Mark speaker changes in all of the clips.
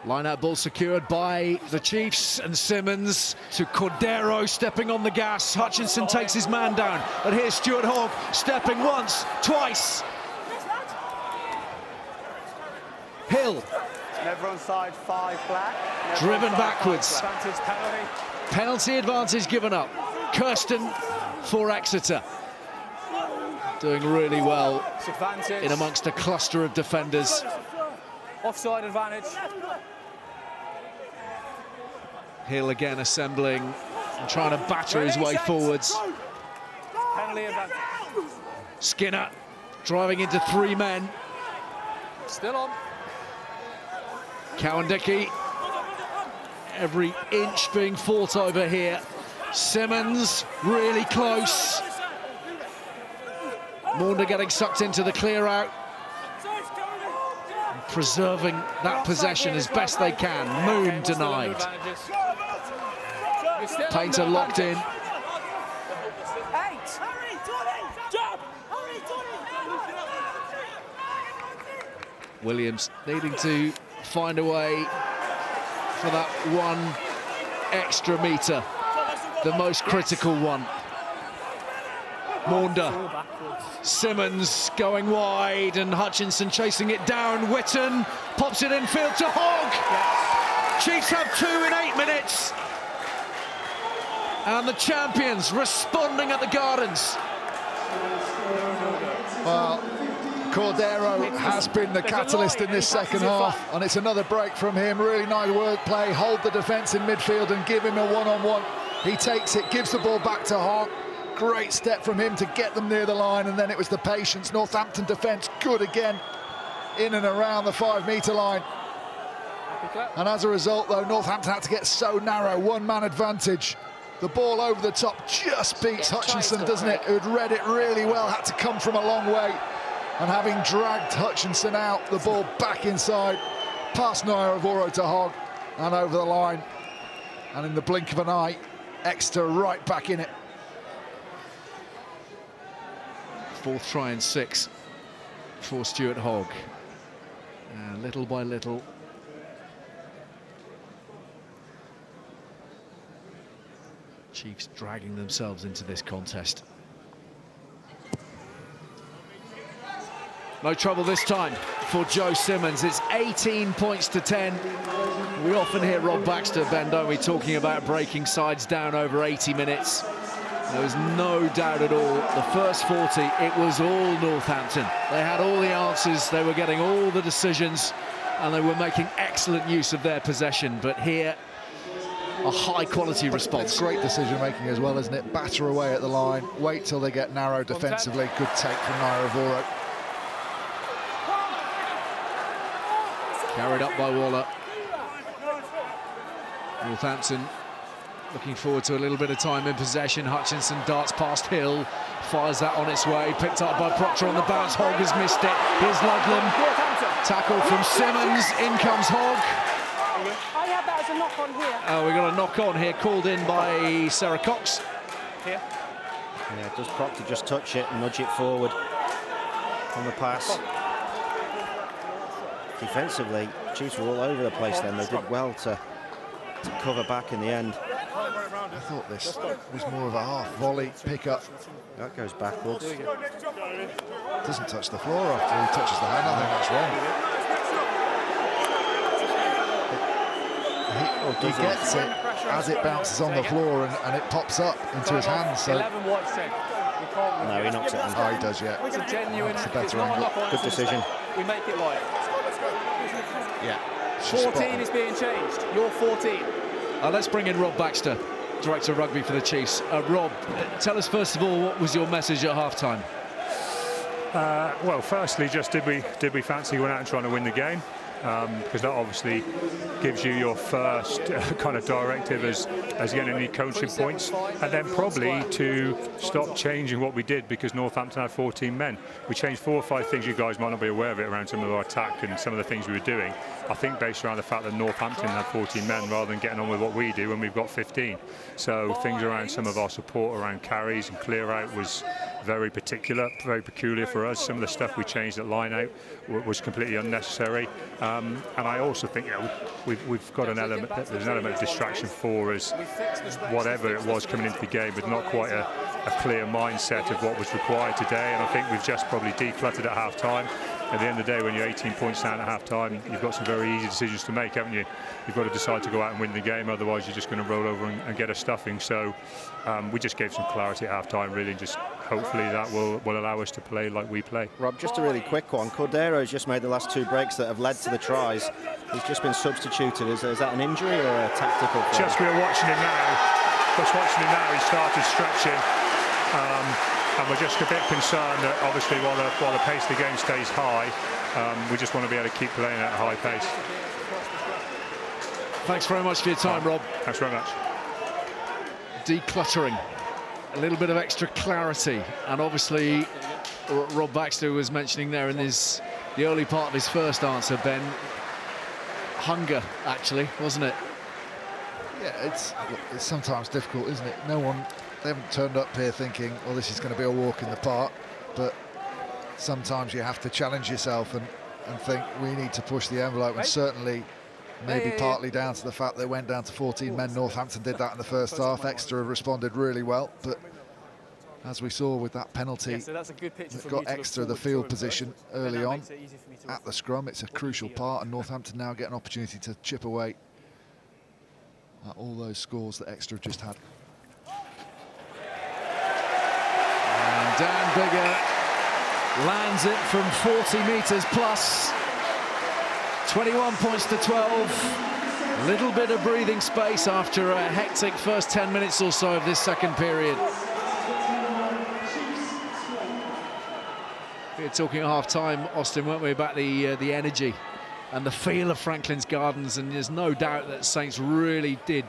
Speaker 1: Line-out ball secured by the Chiefs, and Simmons to Cordero stepping on the gas. Hutchinson takes his man down, and here's Stuart Hogg stepping once, twice. Hill.
Speaker 2: Never onside, 5 black.
Speaker 1: Driven backwards.
Speaker 2: Penalty.
Speaker 1: Penalty advantage given up. Kirsten for Exeter. Doing really well in amongst a cluster of defenders.
Speaker 2: Offside advantage.
Speaker 1: Hill again assembling and trying to batter his way forwards.
Speaker 2: Penalty advantage.
Speaker 1: Skinner driving into 3 men.
Speaker 2: Still on.
Speaker 1: Cowan-Dickey, every inch being fought over here. Simmons really close. Maunder getting sucked into the clear out. Preserving that possession as best they can. Moon denied. Painter locked in. Williams needing to find a way for that 1 extra metre, the most critical one. Maunder, Simmons going wide, and Hutchinson chasing it down. Witten pops it infield to Hogg. Chiefs have 2 in 8 minutes. And the champions responding at the Gardens.
Speaker 3: Well, Cordero has been the catalyst in this second half, and it's another break from him. Really nice word play, hold the defence in midfield and give him a one-on-one. He takes it, gives the ball back to Hogg. Great step from him to get them near the line, and then it was the patience. Northampton defence good again in and around the 5-metre line. And as a result, though, Northampton had to get so narrow, 1-man advantage. The ball over the top just beats Hutchinson, doesn't it? Who'd read it really well, had to come from a long way. And having dragged Hutchinson out, the ball back inside, past Naiyaravoro to Hogg, and over the line. And in the blink of an eye, Exeter right back in it.
Speaker 1: 4th try and 6 for Stuart Hogg. And little by little, Chiefs dragging themselves into this contest. No trouble this time for Joe Simmons. It's 18 points to 10. We often hear Rob Baxter, Ben, don't we, talking about breaking sides down over 80 minutes. There was no doubt at all. The first 40, it was all Northampton. They had all the answers, they were getting all the decisions, and they were making excellent use of their possession. But here, a high-quality response.
Speaker 3: It's great decision-making as well, isn't it? Batter away at the line, wait till they get narrow defensively. Good take from Naiyaravoro.
Speaker 1: Carried up by Waller. Northampton looking forward to a little bit of time in possession. Hutchinson darts past Hill, fires that on its way, picked up by Proctor on the bounce. Hogg has missed it. Here's Ludlam. Tackle from Simmons. In comes Hogg.
Speaker 4: I have that as a knock on here.
Speaker 1: Oh, we got a knock on here, called in by Sarah Cox.
Speaker 5: Here. Yeah, does Proctor just touch it and nudge it forward on the pass? Defensively, Chiefs were all over the place then. They did well to cover back in the end.
Speaker 3: I thought this was more of a half volley pick-up.
Speaker 5: That goes backwards.
Speaker 3: Doesn't touch the floor after he touches the hand. I think that's wrong. He gets it as it bounces on the floor, and it pops up into his hands. So.
Speaker 2: 11 White said.
Speaker 5: No, he knocks it on.
Speaker 3: Oh, he does, yeah.
Speaker 2: It's a genuine,
Speaker 3: it's a better angle.
Speaker 5: Good decision.
Speaker 2: We make it live.
Speaker 3: Yeah.
Speaker 2: 14 is being changed. You're 14.
Speaker 1: Let's bring in Rob Baxter, Director of Rugby for the Chiefs. Rob, tell us first of all, what was your message at half-time?
Speaker 6: Well, firstly, just did we fancy going out and trying to win the game? Because that obviously gives you your first kind of directive as getting any coaching points, and then probably to stop changing what we did, because Northampton had 14 men. We changed 4 or 5 things. You guys might not be aware of it around some of our attack and some of the things we were doing. I think based around the fact that Northampton had 14 men rather than getting on with what we do when we've got 15. So things around some of our support around carries and clear out was very particular, very peculiar for us. Some of the stuff we changed at line out was completely unnecessary. And I also think, you know, we've got an element, there's an element of distraction for us, whatever it was coming into the game, but not quite a clear mindset of what was required today. And I think we've just probably decluttered at half-time. At the end of the day, when you're 18 points down at half-time, you've got some very easy decisions to make, haven't you? You've got to decide to go out and win the game, otherwise you're just going to roll over and get a stuffing. So we just gave some clarity at half-time, really, and just hopefully that will allow us to play like we play.
Speaker 5: Rob, just a really quick one. Cordero's just made the last 2 breaks that have led to the tries. He's just been substituted. Is that an injury or a tactical thing?
Speaker 6: Just we're watching him now. Just watching him now. He started stretching. And we're just a bit concerned that obviously while the pace of the game stays high, we just want to be able to keep playing at a high pace.
Speaker 1: Thanks very much for your time, Rob.
Speaker 6: Thanks very much.
Speaker 1: Decluttering, a little bit of extra clarity, and obviously Rob Baxter was mentioning there in the early part of his first answer, Ben, hunger, actually, wasn't it?
Speaker 3: Yeah, it's sometimes difficult, isn't it? They haven't turned up here thinking, well, this is going to be a walk in the park, but sometimes you have to challenge yourself and think we need to push the envelope, and certainly maybe partly down to the fact they went down to 14 men. Northampton did that in the first half. Exeter have responded really well, but as we saw with that penalty, that got Exeter the field position early on at the scrum. It's a crucial part, and Northampton now get an opportunity to chip away at all those scores that Exeter have just had.
Speaker 1: And Dan Bigger lands it from 40 metres plus. 21 points to 12. A little bit of breathing space after a hectic first 10 minutes or so of this second period. We were talking at half-time, Austin, weren't we, about the energy and the feel of Franklin's Gardens, and there's no doubt that Saints really did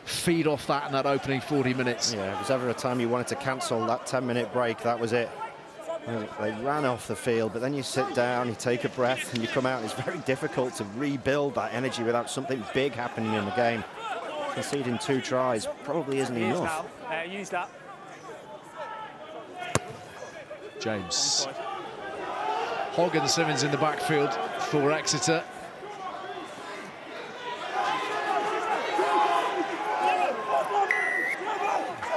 Speaker 1: feed off that in that opening 40 minutes.
Speaker 5: Yeah, if there's ever a time you wanted to cancel that 10-minute break, that was it. They ran off the field, but then you sit down, you take a breath, and you come out. It's very difficult to rebuild that energy without something big happening in the game. Conceding 2 tries probably isn't enough.
Speaker 2: Use that.
Speaker 1: James. Hogg and Simmons in the backfield for Exeter.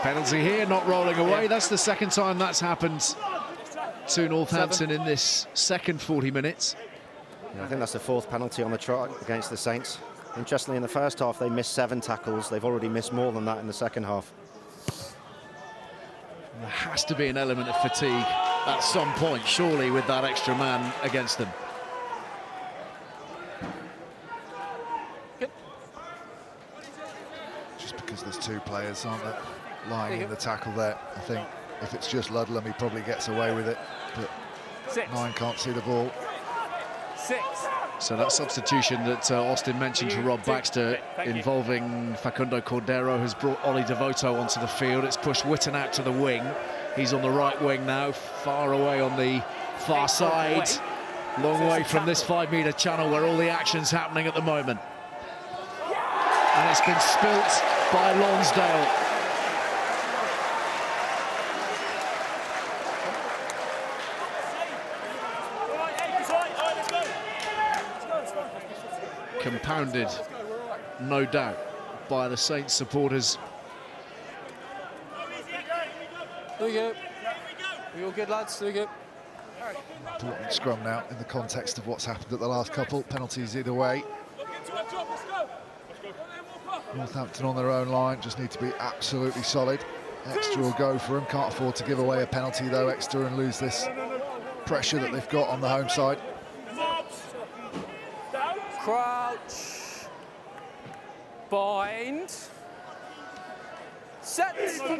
Speaker 1: Penalty here, not rolling away. That's the second time that's happened to Northampton in this second 40 minutes.
Speaker 5: Yeah, I think that's the 4th penalty on the trot against the Saints. Interestingly, in the first half, they missed 7 tackles. They've already missed more than that in the second half.
Speaker 1: There has to be an element of fatigue at some point, surely, with that extra man against them.
Speaker 3: Just because there's 2 players, aren't there, lying in the tackle there. I think if it's just Ludlam, he probably gets away with it, but 9 can't see the ball.
Speaker 2: 6.
Speaker 1: So that substitution that Austin mentioned to Rob Baxter involving Facundo Cordero has brought Ollie Devoto onto the field. It's pushed Witten out to the wing. He's on the right wing now, far away on the far side. Long way from this 5-metre channel where all the action's happening at the moment. And it's been spilt by Lonsdale. Compounded, no doubt, by the Saints supporters.
Speaker 2: There we go. We all good, lads? There we go.
Speaker 3: Important scrum now in the context of what's happened at the last couple. Penalties either way. Northampton on their own line just need to be absolutely solid. Exeter will go for them. Can't afford to give away a penalty though, Exeter, and lose this pressure that they've got on the home side.
Speaker 2: Crouch. Bind. Set.
Speaker 4: Get him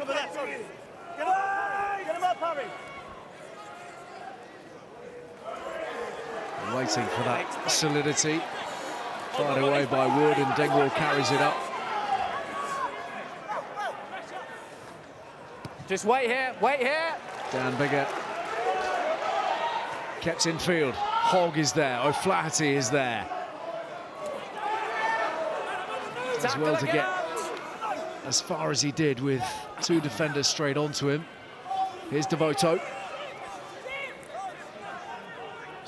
Speaker 4: up, Harry.
Speaker 1: Waiting for that solidity. Fired away by Wood, and Dingwall carries it up.
Speaker 2: Just wait here, wait here.
Speaker 1: Dan Bigger kept in field. Hogg is there, O'Flaherty is there. As well to get as far as he did with 2 defenders straight onto him. Here's Devoto.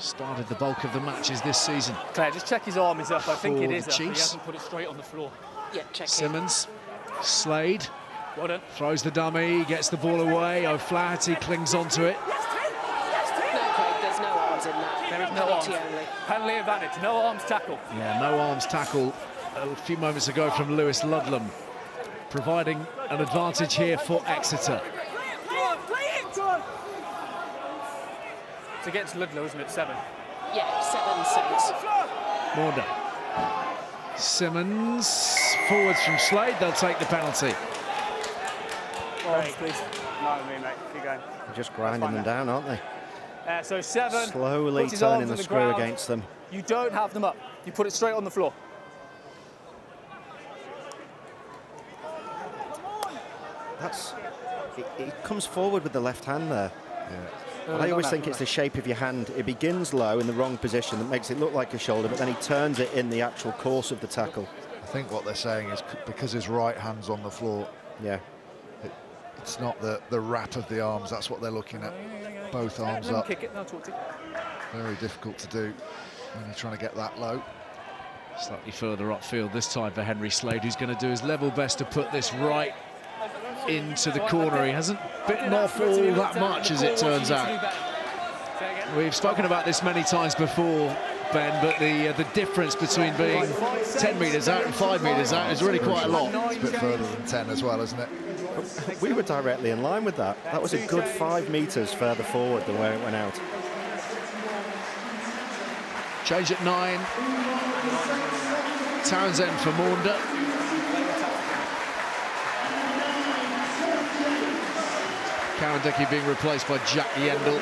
Speaker 1: started the bulk of the matches this season.
Speaker 2: Claire, just check his arm is up. I think it
Speaker 1: For
Speaker 2: is
Speaker 1: the
Speaker 2: up, but he
Speaker 1: Chiefs.
Speaker 2: hasn't put it straight on the floor.
Speaker 4: Yeah, check
Speaker 1: Simmons, Slade,
Speaker 2: Well done.
Speaker 1: throws the dummy, gets the ball away. O'Flaherty clings onto it.
Speaker 4: No, Craig, there's no arms in that.
Speaker 2: There is no arms.
Speaker 4: Penalty only.
Speaker 2: Penalty advantage, no arms tackle.
Speaker 1: Yeah, no arms tackle a few moments ago from Lewis Ludlam, providing an advantage here for Exeter.
Speaker 2: It's against Ludlow, isn't it? 7.
Speaker 4: Yeah, 7 Saints.
Speaker 1: Maunder. Simmons, forwards from Slade, they'll take the penalty.
Speaker 2: Arms, please. No, me, mate. Keep going.
Speaker 5: They're just grinding them down, aren't they?
Speaker 2: So 7.
Speaker 5: Slowly
Speaker 2: puts his
Speaker 5: turning
Speaker 2: arms
Speaker 5: the
Speaker 2: on
Speaker 5: screw
Speaker 2: ground.
Speaker 5: against them.
Speaker 2: You don't have them up. You put it straight on the floor.
Speaker 5: That's. It comes forward with the left hand there. I always think it's the shape of your hand. It begins low in the wrong position that makes it look like a shoulder, but then he turns it in the actual course of the tackle.
Speaker 3: I think what they're saying is because his right hand's on the floor,
Speaker 5: Yeah.
Speaker 3: it's not the wrap of the arms. That's what they're looking at. Both arms up.
Speaker 2: Kick it. No, talk to you.
Speaker 3: Very difficult to do when you're trying to get that low.
Speaker 1: Slightly further upfield this time for Henry Slade, who's going to do his level best to put this right into the corner. He hasn't bitten off all that much, as it turns out. We've spoken about this many times before, Ben, but the difference between being 10 metres out and 5 metres out is really quite a lot.
Speaker 3: It's a bit further than 10 as well, isn't it?
Speaker 5: We were directly in line with that. That was a good 5 metres further forward than where it went out.
Speaker 1: Change at 9. Townsend for Maunder. Cowan-Dickey being replaced by Jack Yendall.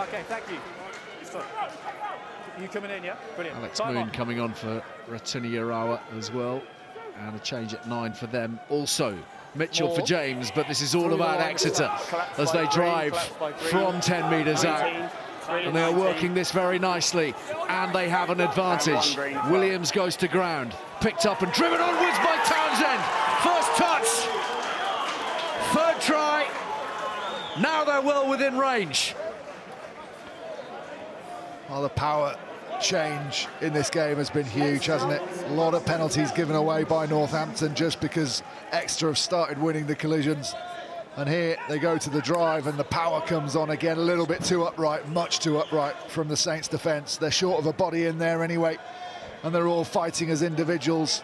Speaker 2: Okay, thank you. You coming in, yeah? Brilliant.
Speaker 1: Alex
Speaker 2: Time
Speaker 1: Moon
Speaker 2: on.
Speaker 1: coming on for Ratuni Yarawa as well. And a change at 9 for them. Also, Mitchell for James, but this is all about Exeter as they drive from 10 metres out. And they are working this very nicely, and they have an advantage. Williams goes to ground, picked up and driven onwards by Townsend. First touch, third try. Now they're well within range.
Speaker 3: Well, the power change in this game has been huge, hasn't it? A lot of penalties given away by Northampton just because Exeter have started winning the collisions. And here they go to the drive and the power comes on again, a little bit too upright, much too upright from the Saints defence. They're short of a body in there anyway, and they're all fighting as individuals.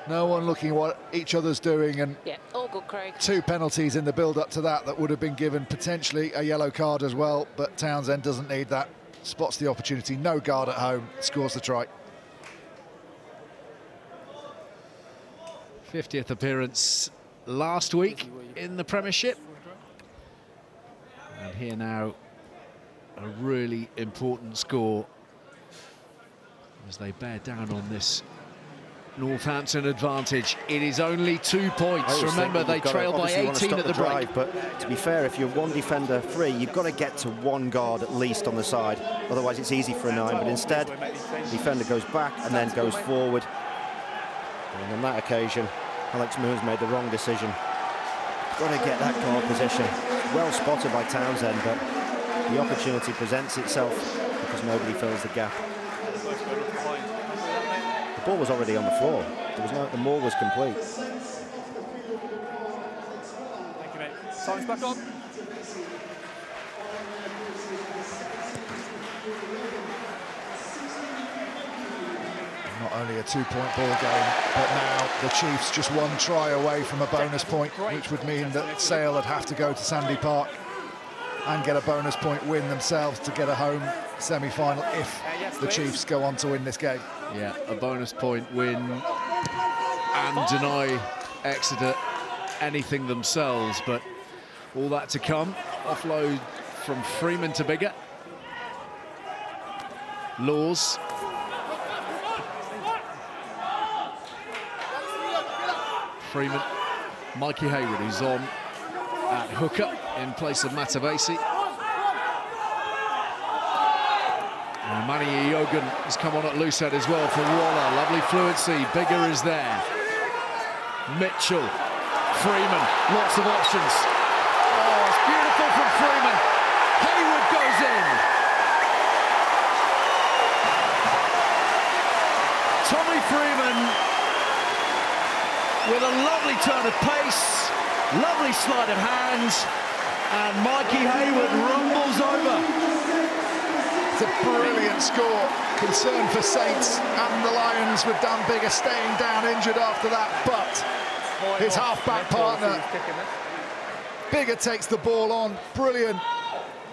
Speaker 3: No one looking at what each other's doing, and
Speaker 4: Yeah, all good, Craig.
Speaker 3: 2 penalties in the build-up to that would have been given, potentially a yellow card as well, but Townsend doesn't need that. Spots the opportunity, no guard at home, scores the try.
Speaker 1: 50th appearance last week in the Premiership. And here now, a really important score as they bear down on this Northampton advantage. It is only 2 points. Remember, they trailed by 18 at the break.
Speaker 5: But to be fair, if you're one defender free, you've got to get to 1 guard at least on the side. Otherwise, it's easy for a 9. But instead, the defender goes back and then goes forward. And on that occasion, Alex Moon's made the wrong decision. Got to get that guard position. Well spotted by Townsend, but the opportunity presents itself because nobody fills the gap. The ball was already on the floor. The maul was complete.
Speaker 2: Thank you, mate. Time's back on.
Speaker 3: Not only a 2-point ball game, but now the Chiefs just 1 try away from a bonus point, which would mean that Sale would have to go to Sandy Park and get a bonus point win themselves to get a home semi-final if the Chiefs go on to win this game.
Speaker 1: Yeah, a bonus point win and deny Exeter anything themselves, but all that to come. Offload from Freeman to Bigger. Laws. Freeman. Mikey Hayward, who's on at hooker in place of Matavesi. And Manny Iogun has come on at loosehead as well for Waller. Lovely fluency. Bigger is there. Mitchell Freeman, lots of options. Oh, it's beautiful from Freeman. Hayward goes in. Tommy Freeman with a lovely turn of pace, lovely sleight of hands, and Mikey Hayward rumbles over.
Speaker 3: It's a brilliant score. Concern for Saints and the Lions with Dan Biggar staying down injured after that, but his half-back partner, Biggar, takes the ball on. Brilliant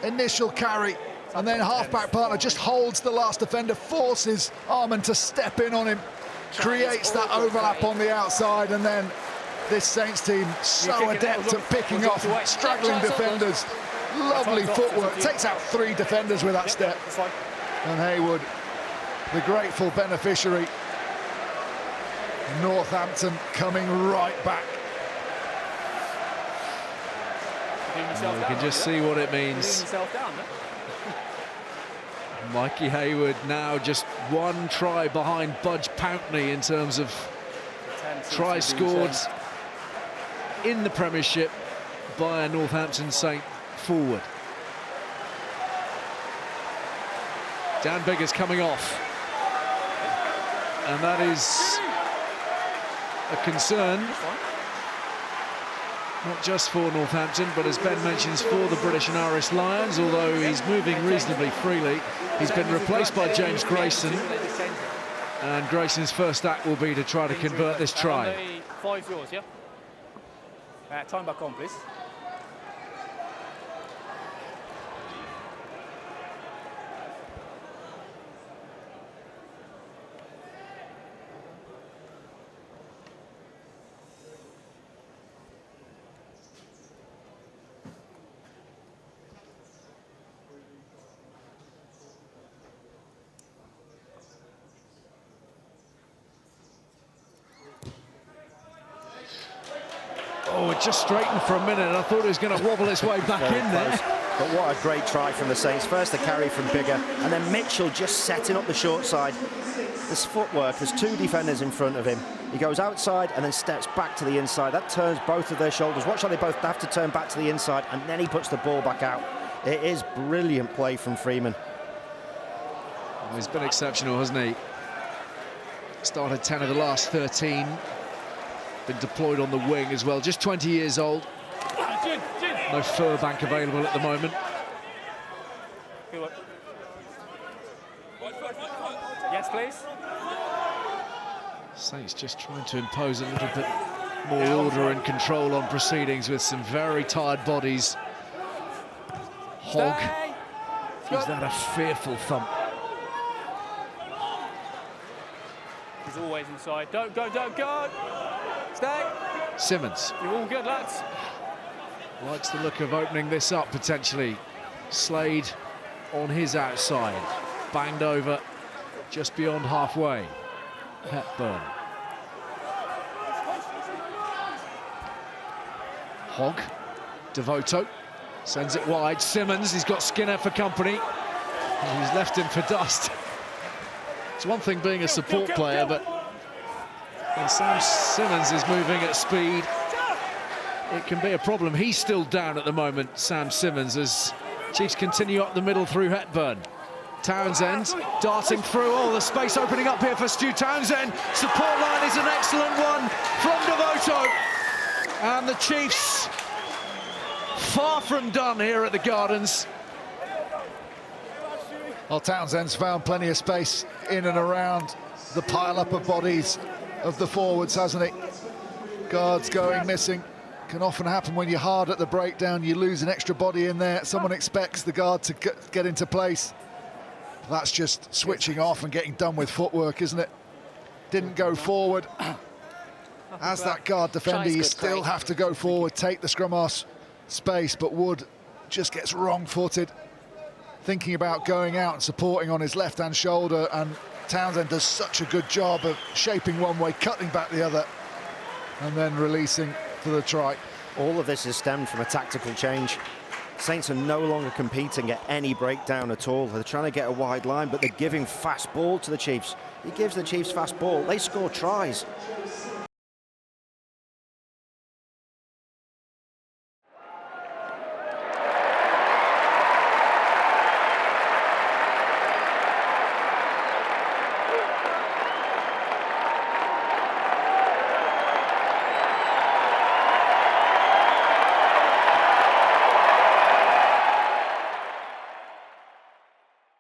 Speaker 3: initial carry, and then half-back partner just holds the last defender, forces Armand to step in on him, creates that overlap on the outside, and then this Saints team so adept at picking off struggling defenders. Lovely footwork, takes out 3 defenders with that step. And Hayward, the grateful beneficiary. Northampton coming right back.
Speaker 1: You can just see what it means. Mikey Hayward now just 1 try behind Budge Pountney in terms of tries scored in the Premiership by a Northampton Saint forward. Dan Biggar's coming off, and that is a concern, not just for Northampton, but as Ben mentions, for the British and Irish Lions. Although he's moving reasonably freely, he's been replaced by James Grayson, and Grayson's first act will be to try to convert this try.
Speaker 2: 5's yours, yeah? Time back on, please.
Speaker 1: Oh, it just straightened for a minute, and I thought it was going to wobble its way back in there.
Speaker 5: But what a great try from the Saints. First the carry from Biggar, and then Mitchell just setting up the short side. This footwork, there's 2 defenders in front of him. He goes outside and then steps back to the inside. That turns both of their shoulders. Watch how they both have to turn back to the inside, and then he puts the ball back out. It is brilliant play from Freeman.
Speaker 1: Well, he's been exceptional, hasn't he? Started 10 of the last 13. Been deployed on the wing as well. Just 20 years old. No Furbank available at the moment.
Speaker 2: Yes, please.
Speaker 1: Saints just trying to impose a little bit more order and control on proceedings with some very tired bodies. Hogg gives that a fearful thump.
Speaker 2: He's always inside. Don't go, don't go. Stay.
Speaker 1: Simmons.
Speaker 2: You're all good, lads.
Speaker 1: Likes the look of opening this up potentially. Slade on his outside. Banged over just beyond halfway. Hepburn. Hogg. Devoto. Sends it wide. Simmons, he's got Skinner for company. He's left him for dust. It's one thing being a support player, but when Sam Simmons is moving at speed, it can be a problem. He's still down at the moment, Sam Simmons, as Chiefs continue up the middle through Hepburn. Townsend darting through. Oh, the space opening up here for Stu Townsend. Support line is an excellent one from Devoto. And the Chiefs far from done here at the Gardens.
Speaker 3: Well, Townsend's found plenty of space in and around the pile-up of bodies of the forwards, hasn't he? Guards going missing. Can often happen when you're hard at the breakdown. You lose an extra body in there. Someone expects the guard to get into place. That's just switching off and getting done with footwork, isn't it? Didn't go forward. As that guard defender, you still have to go forward, take the scrum half space, but Wood just gets wrong-footed, thinking about going out and supporting on his left-hand shoulder, and Townsend does such a good job of shaping one way, cutting back the other, and then releasing for the try.
Speaker 5: All of this has stemmed from a tactical change. Saints are no longer competing at any breakdown at all. They're trying to get a wide line, but they're giving fast ball to the Chiefs. He gives the Chiefs fast ball. They score tries.